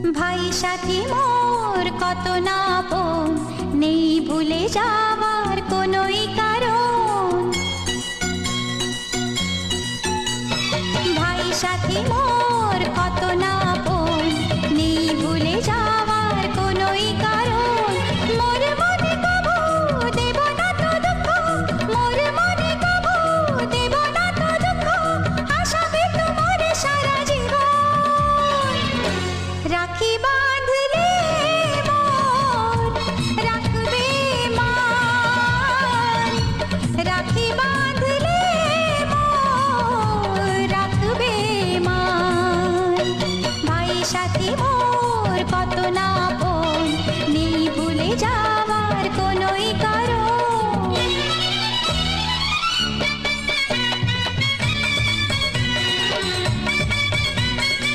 ভাই সাথী মোর কত না আপন, নেই ভুলে যাওয়ার কোনোই কারণ। ভাই সাথী মোর কত না আপন, নেই ভুলে যাওয়ার কোনোই কারণ। মোর মনে কবু দেব না তো দুঃখ, মোর মনে কবু দেব না তো দুঃখ, আশাবে তোমার সারা জীবন। রাখি বাঁধলে মোর রাখবে মান, রাখি বাঁধলে মোর রাখবে মান। ভাই সাথী মোর কত না